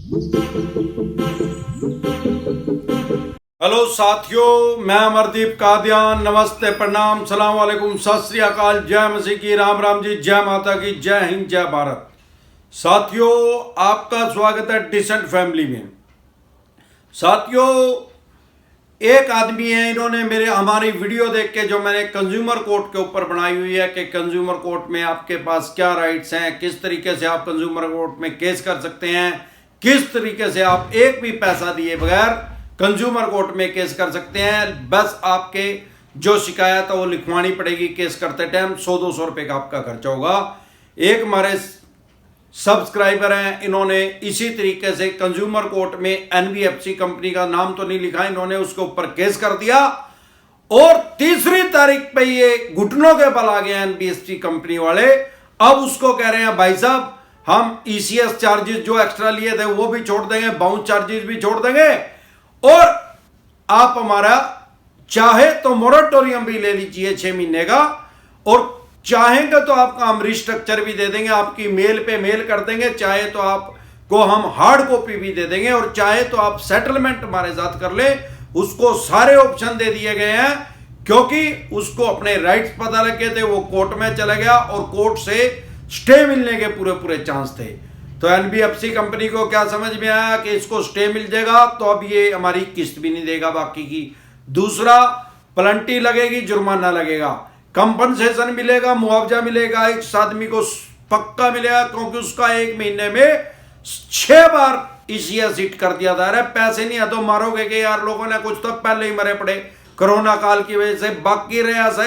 Hello साथियों, मैं अमरदीप कादियान। नमस्ते, प्रणाम, सलाम वालेकुम, सत श्री अकाल, जय मसीह की, राम राम जी, जय माता की, जय हिंद, जय भारत। साथियों, आपका स्वागत है डिसेंट फैमिली में। साथियों, एक आदमी है, इन्होंने हमारी वीडियो देख के जो मैंने कंज्यूमर कोर्ट के ऊपर बनाई हुई है कि कंज्यूमर कोर्ट में आपके पास क्या राइट्स हैं, किस तरीके से आप कंज्यूमर कोर्ट में केस कर सकते हैं, किस तरीके से आप एक भी पैसा दिए बगैर कंज्यूमर कोर्ट में केस कर सकते हैं। बस आपके जो शिकायत है वो लिखवानी पड़ेगी। केस करते टाइम 100-200 रुपए का आपका खर्चा होगा। एक हमारे सब्सक्राइबर हैं, इन्होंने इसी तरीके से कंज्यूमर कोर्ट में एनबीएफसी कंपनी का नाम तो नहीं लिखा, इन्होंने उसके ऊपर केस कर दिया और 3 तारीख पे ये घुटनों के बल आ गए एनबीएफसी कंपनी वाले। अब उसको कह रहे हैं भाई साहब हम ईसीएस चार्जेस जो एक्स्ट्रा लिए थे वो भी छोड़ देंगे, बाउंस चार्जेस भी छोड़ देंगे और आप हमारा चाहे तो मोरेटोरियम भी ले लीजिए 6 महीने का, और चाहेंगे तो आपका हम रिस्ट्रक्चर भी दे देंगे, आपकी मेल पे मेल कर देंगे, चाहे तो आपको हम हार्ड कॉपी भी दे देंगे और चाहे तो आप सेटलमेंट हमारे साथ कर ले। उसको सारे ऑप्शन दे दिए गए हैं क्योंकि उसको अपने राइट्स पता लगे थे, वो कोर्ट में चला गया और कोर्ट से स्टे मिलने के पूरे चांस थे। तो एनबीएफसी कंपनी को क्या समझ में आया कि इसको स्टे मिल जाएगा तो अब ये हमारी किस्त भी नहीं देगा बाकी की। दूसरा, पेनल्टी लगेगी, जुर्माना लगेगा, कंपनसेशन मिलेगा, मुआवजा मिलेगा, एक आदमी को पक्का मिलेगा क्योंकि उसका 1 महीने में 6 बार ईसीएस हिट कर दिया था। अरे पैसे नहीं है तो मारोगे कि यार, लोगों ने कुछ तो पहले ही मरे पड़े कोरोना काल की वजह से, बाकी रहे ऐसा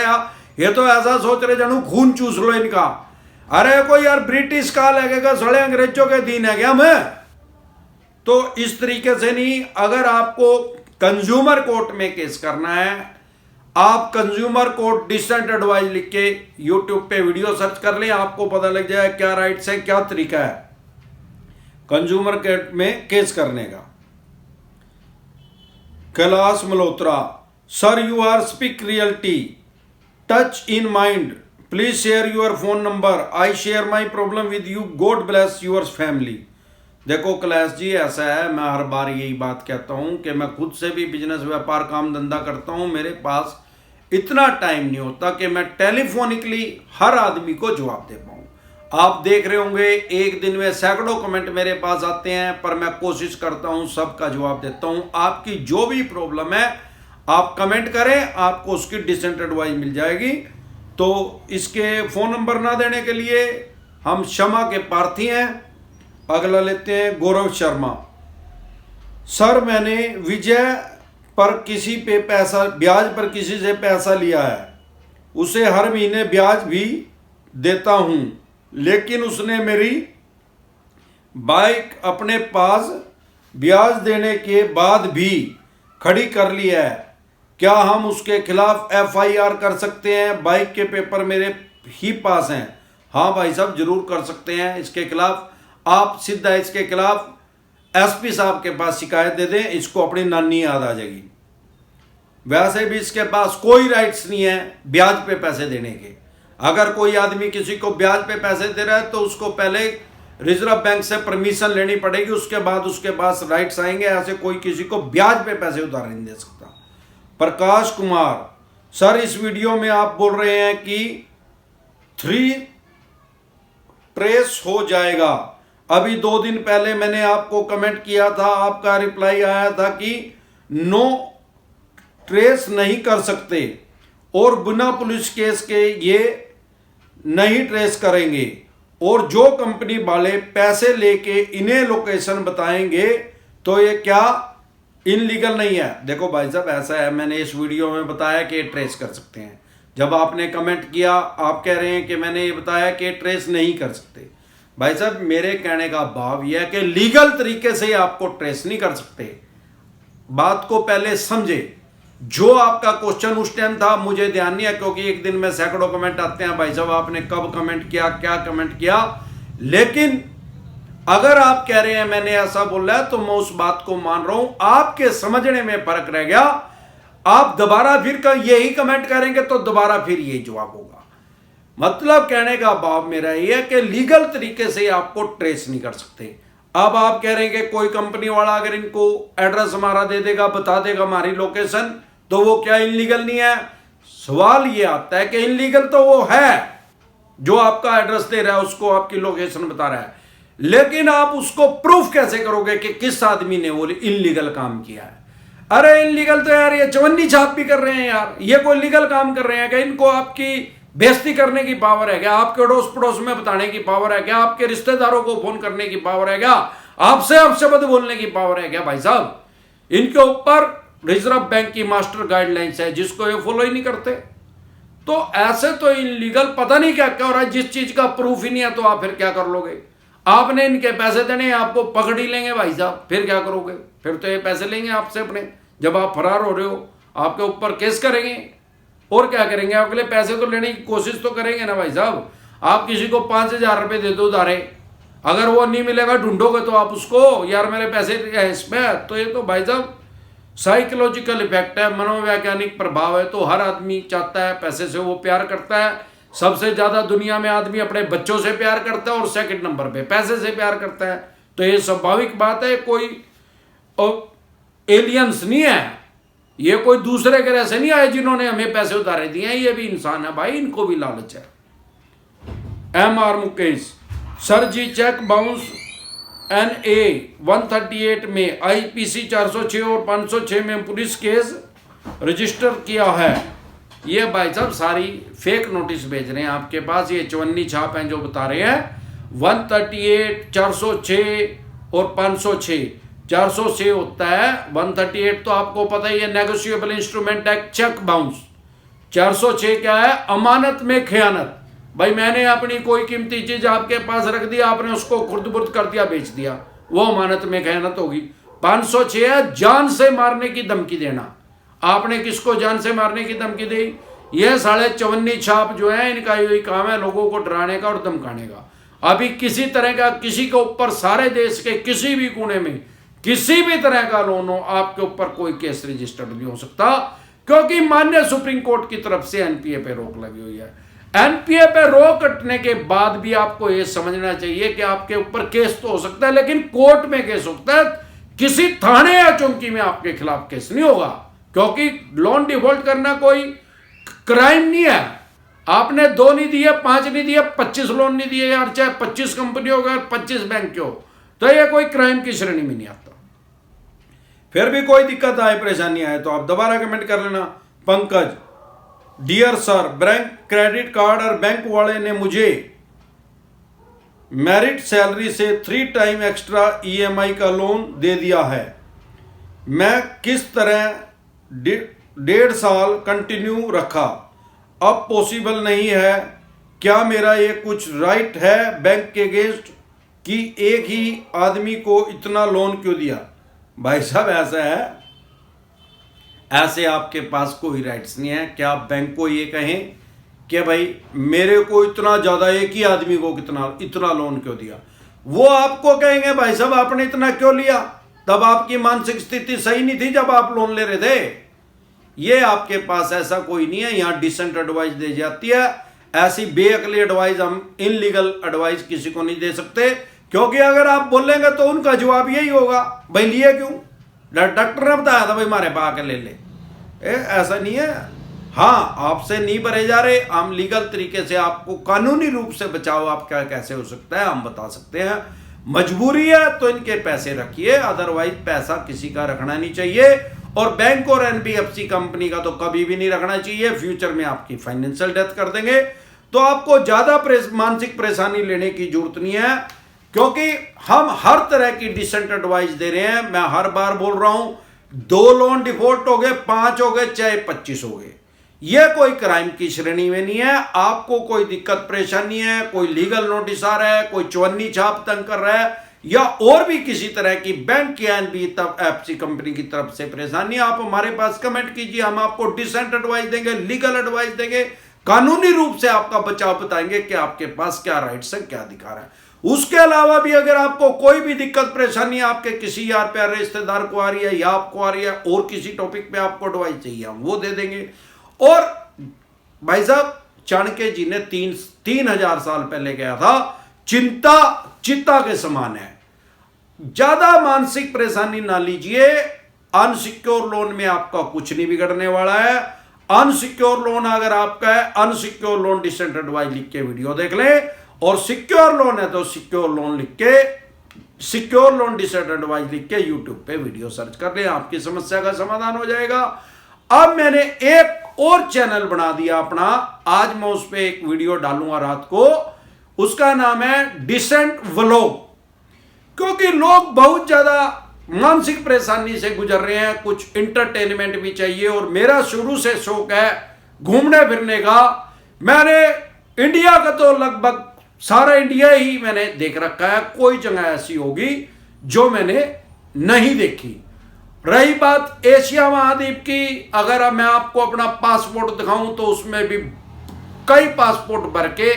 ये तो ऐसा सोच रहे जानू खून चूस लो इनका। अरे कोई यार ब्रिटिश काल है, सड़े अंग्रेजों के दिन है क्या मैं? तो इस तरीके से नहीं। अगर आपको कंज्यूमर कोर्ट में केस करना है, आप कंज्यूमर कोर्ट डिसेंट एडवाइस लिख के यूट्यूब पे वीडियो सर्च कर लें, आपको पता लग जाए क्या राइट्स है, क्या तरीका है कंज्यूमर कोर्ट में केस करने का। Kailash Malhotra, sir you are speak reality, touch in mind, please share your phone number, I share my problem with you, God bless your family. देखो कैलाश जी, ऐसा है, मैं हर बार यही बात कहता हूं कि मैं खुद से भी बिजनेस व्यापार काम धंधा करता हूं, मेरे पास इतना टाइम नहीं होता कि मैं टेलीफोनिकली हर आदमी को जवाब दे पाऊं। आप देख रहे होंगे एक दिन में सैकड़ों कमेंट मेरे पास आते हैं, पर मैं कोशिश करता हूं सबका जवाब देता हूं। आपकी जो भी प्रॉब्लम है आप कमेंट करें, आपको उसकी डिसेंट एडवाइस मिल जाएगी। तो इसके फोन नंबर ना देने के लिए हम क्षमा के प्रार्थी हैं। अगला लेते हैं गौरव शर्मा। सर मैंने विजय पर किसी पे पैसा, ब्याज पर किसी से पैसा लिया है, उसे हर महीने ब्याज भी देता हूं, लेकिन उसने मेरी बाइक अपने पास ब्याज देने के बाद भी खड़ी कर ली है। क्या हम उसके खिलाफ एफआईआर कर सकते हैं? बाइक के पेपर मेरे ही पास हैं। हाँ भाई साहब, जरूर कर सकते हैं। इसके खिलाफ आप सीधा इसके खिलाफ एसपी साहब के पास शिकायत दे दें, इसको अपनी नानी याद आ जाएगी। वैसे भी इसके पास कोई राइट्स नहीं है ब्याज पे पैसे देने के। अगर कोई आदमी किसी को ब्याज पे पैसे दे रहा है तो उसको पहले रिजर्व बैंक से परमिशन लेनी पड़ेगी, उसके बाद उसके पास राइट्स आएंगे। ऐसे कोई किसी को ब्याज पे पैसे उधार नहीं दे सकता। प्रकाश कुमार, सर इस वीडियो में आप बोल रहे हैं कि 3 ट्रेस हो जाएगा। अभी 2 दिन पहले मैंने आपको कमेंट किया था, आपका रिप्लाई आया था कि नो ट्रेस नहीं कर सकते और बिना पुलिस केस के ये नहीं ट्रेस करेंगे, और जो कंपनी वाले पैसे लेके इन्हें लोकेशन बताएंगे तो ये क्या इनलीगल नहीं है? देखो भाई साहब, ऐसा है, मैंने इस वीडियो में बताया कि ट्रेस कर सकते हैं। जब आपने कमेंट किया आप कह रहे हैं कि मैंने ये बताया कि ट्रेस नहीं कर सकते। भाई साहब, मेरे कहने का भाव यह है कि लीगल तरीके से आपको ट्रेस नहीं कर सकते। बात को पहले समझे। जो आपका क्वेश्चन उस टाइम था मुझे ध्यान नहीं है, क्योंकि एक दिन में सैकड़ों कमेंट आते हैं, भाई साहब आपने कब कमेंट किया, क्या कमेंट किया। लेकिन अगर आप कह रहे हैं मैंने ऐसा बोला है तो मैं उस बात को मान रहा हूं। आपके समझने में फर्क रह गया, आप दोबारा फिर यही कमेंट करेंगे तो दोबारा फिर यही जवाब होगा। मतलब कहने का भाव मेरा ये है कि लीगल तरीके से आपको ट्रेस नहीं कर सकते। अब आप कह रहे हैं कि कोई कंपनी वाला अगर इनको एड्रेस हमारा दे देगा, बता देगा हमारी लोकेशन, तो वो क्या इनलीगल नहीं है? सवाल ये आता है कि इनलीगल तो वो है जो आपका एड्रेस दे रहा है, उसको आपकी लोकेशन बता रहा है, लेकिन आप उसको प्रूफ कैसे करोगे कि किस आदमी ने वो इनलीगल काम किया है? अरे इनलीगल तो यार ये चवन्नी छाप भी कर रहे हैं यार, ये कोई लीगल काम कर रहे हैं क्या? इनको आपकी बेइज्जती करने की पावर है क्या? आपके अड़ोस पड़ोस में बताने की पावर है क्या? आपके रिश्तेदारों को फोन करने की पावर है क्या? आपसे अपशब्द बोलने की पावर है क्या? भाई साहब, इनके ऊपर रिजर्व बैंक की मास्टर गाइडलाइंस है जिसको ये फॉलो ही नहीं करते। तो ऐसे तो इनलीगल पता नहीं क्या क्या हो रहा है, जिस चीज का प्रूफ ही नहीं है तो आप फिर क्या कर लोगे? आपने इनके पैसे देने, आपको पकड़ ही लेंगे भाई साहब, फिर क्या करोगे? फिर तो ये पैसे लेंगे आपसे अपने, जब आप फरार हो रहे हो आपके ऊपर केस करेंगे और क्या करेंगे? अगले पैसे तो लेने की कोशिश तो करेंगे ना भाई साहब। आप किसी को 5,000 रुपये दे दो उधारे, अगर वो नहीं मिलेगा ढूंढोगे तो आप उसको, यार मेरे पैसे इसमें, तो ये तो भाई साहब साइकोलॉजिकल इफेक्ट है, मनोवैज्ञानिक प्रभाव है। तो हर आदमी चाहता है, पैसे से वो प्यार करता है। सबसे ज्यादा दुनिया में आदमी अपने बच्चों से प्यार करता है और सेकंड नंबर पे पैसे से प्यार करता है। तो ये स्वाभाविक बात है, कोई एलियंस नहीं है, ये कोई दूसरे ग्रह से नहीं आए जिन्होंने हमें पैसे उधारे दिए हैं, ये भी इंसान है भाई, इनको भी लालच है। MR मुकेश, सर जी चेक बाउंस NA 138 में IPC 406 और 506 में पुलिस केस रजिस्टर किया है। ये भाई साहब सारी फेक नोटिस भेज रहे हैं आपके पास, ये चवन्नी छाप हैं जो बता रहे हैं। 138, 406 और 506। 406 होता है, 138 तो आपको पता ही है negotiable instrument act cheque bounce. 406 क्या है? अमानत में खयानत। भाई मैंने अपनी कोई कीमती चीज आपके पास रख दी, आपने उसको खुर्द-बुर्द कर दिया, बेच दिया, वो अमानत में खयानत होगी। 506 है जान से मारने की धमकी देना। आपने किसको जान से मारने की धमकी दी? यह साढ़े चवन्नी छाप जो है, इनका यही काम है लोगों को डराने का और धमकाने का। अभी किसी तरह का किसी के ऊपर सारे देश के किसी भी कोने में किसी भी तरह का लोन हो, आपके ऊपर कोई केस रजिस्टर्ड नहीं हो सकता, क्योंकि माननीय सुप्रीम कोर्ट की तरफ से एनपीए पे रोक लगी हुई है। एनपीए पे रोक हटने के बाद भी आपको यह समझना चाहिए कि आपके ऊपर केस तो हो सकता है, लेकिन कोर्ट में केस हो सकता है, किसी थाने या चौकी में आपके खिलाफ केस नहीं होगा, क्योंकि लोन डिफॉल्ट करना कोई क्राइम नहीं है। आपने 2 नहीं दिए, 5 नहीं दिए, 25 लोन नहीं दिए यार, चाहे 25 कंपनी हो, 25 बैंक के हो, तो यह कोई क्राइम की श्रेणी में नहीं आता। फिर भी कोई दिक्कत आए, परेशानी आए तो आप दोबारा कमेंट कर लेना। Pankaj, dear sir, bank credit card और बैंक वाले ने मुझे मेरिट सैलरी से 3 टाइम एक्स्ट्रा EMI का लोन दे दिया है। मैं किस तरह 1.5 साल कंटिन्यू रखा, अब पॉसिबल नहीं है। क्या मेरा ये कुछ राइट है बैंक के अगेंस्ट कि एक ही आदमी को इतना लोन क्यों दिया? भाई साहब ऐसा है, ऐसे आपके पास कोई राइट्स नहीं है कि आप बैंक को ये कहें कि भाई मेरे को इतना ज्यादा, एक ही आदमी को इतना लोन क्यों दिया। वो आपको कहेंगे भाई साहब आपने इतना क्यों लिया, तब आपकी मानसिक स्थिति सही नहीं थी जब आप लोन ले रहे थे। ये आपके पास ऐसा कोई नहीं है, यहां डिसेंट एडवाइस दी जाती है। ऐसी बेअकली एडवाइस, हम इनलीगल एडवाइस किसी को नहीं दे सकते, क्योंकि अगर आप बोलेंगे तो उनका जवाब यही होगा, भाई लिए क्यों, डॉक्टर ने बताया था भाई मारे पा के ले ले। ऐसा नहीं है। हाँ, आपसे नहीं भरे जा रहे, हम लीगल तरीके से आपको कानूनी रूप से बचाओ आपका कैसे हो सकता है हम बता सकते हैं। मजबूरी है तो इनके पैसे रखिए, अदरवाइज पैसा किसी का रखना नहीं चाहिए, और बैंक और NBFC कंपनी का तो कभी भी नहीं रखना चाहिए। फ्यूचर में आपकी फाइनेंशियल डेथ कर देंगे, तो आपको ज्यादा मानसिक परेशानी लेने की जरूरत नहीं है, क्योंकि हम हर तरह की डिसेंट एडवाइस दे रहे हैं। मैं हर बार बोल रहा हूं, 2 लोन डिफॉल्ट हो गए, 5 हो गए, चाहे 25 हो गए, यह कोई क्राइम की श्रेणी में नहीं है। आपको कोई दिक्कत परेशानी है, कोई लीगल नोटिस आ रहा है, कोई चवन्नी छाप तंग कर रहा है, या और भी किसी तरह की बैंक या NBFC कंपनी की तरफ से परेशानी, आप हमारे पास कमेंट कीजिए, हम आपको डिसेंट एडवाइस देंगे, लीगल एडवाइस देंगे, कानूनी रूप से आपका बचाव बताएंगे कि आपके पास क्या राइट्स है, क्या अधिकार है। उसके अलावा भी अगर आपको कोई भी दिक्कत परेशानी आपके किसी यार प्यारे रिश्तेदार को आ रही है या आपको आ रही है, और किसी टॉपिक पे आपको एडवाइस चाहिए, हम वो दे देंगे। और भाई साहब, चाणक्य जी ने 3,000 साल पहले कहा था, चिंता चित्ता के समान है। ज्यादा मानसिक परेशानी ना लीजिए। अनसिक्योर लोन में आपका कुछ नहीं बिगड़ने वाला है। अनसिक्योर लोन अगर आपका है, अनसिक्योर लोन डिसेंट एडवाइस लिख के वीडियो देख लें, और सिक्योर लोन है तो सिक्योर लोन लिख के, सिक्योर लोन डिसेंट एडवाइस लिख के यूट्यूब पे वीडियो सर्च कर लें, आपकी समस्या का समाधान हो जाएगा। अब मैंने एक और चैनल बना दिया अपना, आज मैं उस पर एक वीडियो डालूंगा रात को, उसका नाम है डिसेंट व्लॉग। क्योंकि लोग बहुत ज्यादा मानसिक परेशानी से गुजर रहे हैं, कुछ इंटरटेनमेंट भी चाहिए, और मेरा शुरू से शौक है घूमने फिरने का। मैंने इंडिया का तो लगभग सारा इंडिया ही मैंने देख रखा है, कोई जगह ऐसी होगी जो मैंने नहीं देखी। रही बात एशिया महाद्वीप की, अगर मैं आपको अपना पासपोर्ट दिखाऊं तो उसमें भी कई पासपोर्ट भर के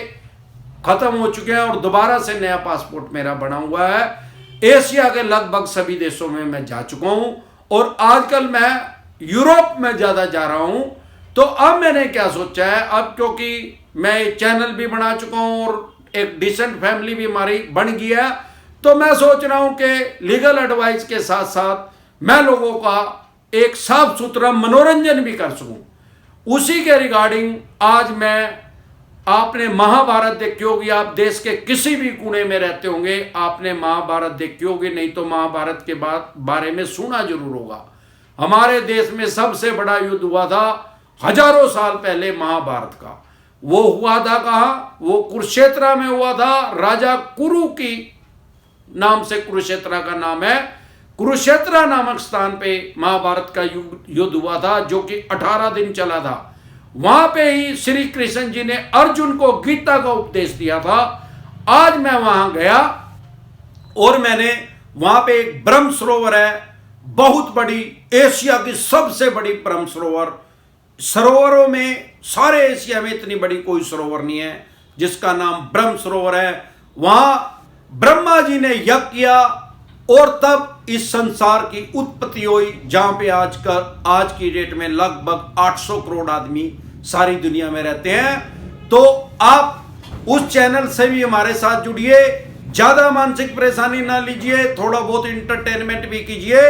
खत्म हो चुके हैं और दोबारा से नया पासपोर्ट मेरा बना हुआ है। एशिया के लगभग सभी देशों में मैं जा चुका हूं, और आजकल मैं यूरोप में ज्यादा जा रहा हूं। तो अब मैंने क्या सोचा है, अब क्योंकि मैं एक चैनल भी बना चुका हूं और एक डिसेंट फैमिली भी हमारी बन गई है, तो मैं सोच रहा हूं कि लीगल एडवाइस के साथ साथ मैं लोगों का एक साफ सुथरा मनोरंजन भी कर सकूं। उसी के रिगार्डिंग आज मैं, आपने महाभारत देखी होगी, आप देश के किसी भी कोने में रहते होंगे, आपने महाभारत देखी होगी, नहीं तो महाभारत के बारे में सुना जरूर होगा। हमारे देश में सबसे बड़ा युद्ध हुआ था हजारों साल पहले महाभारत का। वो हुआ था कहाँ? वो कुरुक्षेत्र में हुआ था। राजा कुरु की नाम से कुरुक्षेत्र का नाम है। कुरुक्षेत्र नामक स्थान पे महाभारत का युद्ध हुआ था, जो कि 18 दिन चला था। वहां पे ही श्री कृष्ण जी ने अर्जुन को गीता का उपदेश दिया था। आज मैं वहां गया और मैंने वहां पे एक ब्रह्म सरोवर है, बहुत बड़ी, एशिया की सबसे बड़ी ब्रह्म सरोवर। सरोवरों में सारे एशिया में इतनी बड़ी कोई सरोवर नहीं है जिसका नाम ब्रह्म सरोवर है। वहां ब्रह्मा जी ने यज्ञ किया और तब इस संसार की उत्पत्ति हुई, जहां पे आज की डेट में लगभग 800 करोड़ आदमी सारी दुनिया में रहते हैं। तो आप उस चैनल से भी हमारे साथ जुड़िए, ज्यादा मानसिक परेशानी ना लीजिए, थोड़ा बहुत इंटरटेनमेंट भी कीजिए,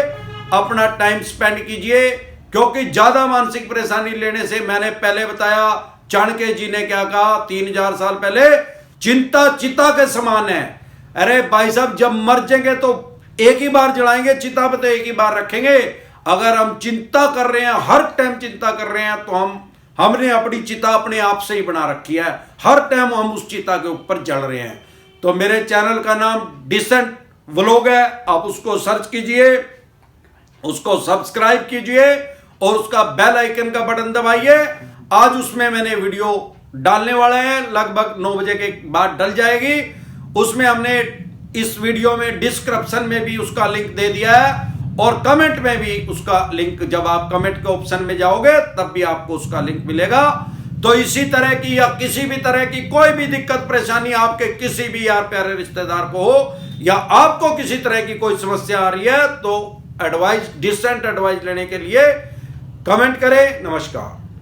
अपना टाइम स्पेंड कीजिए। क्योंकि ज्यादा मानसिक परेशानी लेने से, मैंने पहले बताया चाणक्य जी ने क्या कहा 3000 साल पहले, चिंता चिता के समान है। अरे भाई साहब, जब मर जाएंगे तो एक ही बार जलाएंगे, चिता पे तो एक ही बार रखेंगे। अगर हम चिंता कर रहे हैं, हर टाइम चिंता कर रहे हैं, तो हमने अपनी चिता अपने आप से ही बना रखी है। हर टाइम हम उस चिता के ऊपर जल रहे हैं। तो मेरे चैनल का नाम डिसेंट व्लॉग है, आप उसको सर्च कीजिए, उसको सब्सक्राइब कीजिए और उसका बेल आइकन का बटन दबाइए। आज उसमें मैंने वीडियो डालने वाला है, लगभग 9 बजे के बाद डल जाएगी। उसमें हमने इस वीडियो में डिस्क्रिप्शन में भी उसका लिंक दे दिया है, और कमेंट में भी उसका लिंक, जब आप कमेंट के ऑप्शन में जाओगे तब भी आपको उसका लिंक मिलेगा। तो इसी तरह की या किसी भी तरह की कोई भी दिक्कत परेशानी आपके किसी भी यार प्यारे रिश्तेदार को हो, या आपको किसी तरह की कोई समस्या आ रही है, तो एडवाइस, डिसेंट एडवाइस लेने के लिए कमेंट करें। नमस्कार।